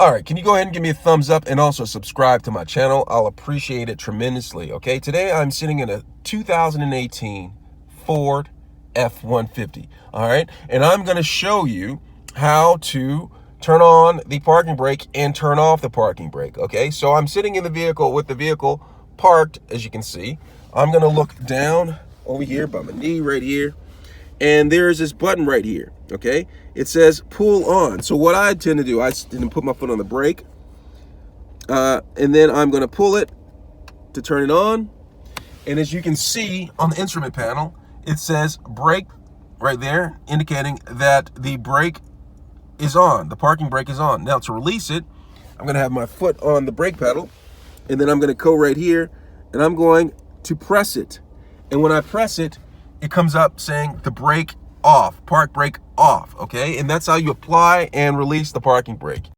All right, can you go ahead and give me a thumbs up and also subscribe to my channel? I'll appreciate it tremendously, okay? Today I'm sitting in a 2018 Ford F-150, all right? And I'm gonna show you how to turn on the parking brake and turn off the parking brake, okay? So I'm sitting in the vehicle with the vehicle parked, as you can see. I'm gonna look down over here by my knee right here, and there's this button right here, okay? It says pull on. So what I tend to do, I didn't put my foot on the brake, and then I'm gonna pull it to turn it on. And as you can see on the instrument panel, it says brake right there, indicating that the brake is on, the parking brake is on. Now to release it, I'm gonna have my foot on the brake pedal, and then I'm gonna go right here, and I'm going to press it. And when I press it, it comes up saying the brake off, park brake off, okay? And that's how you apply and release the parking brake.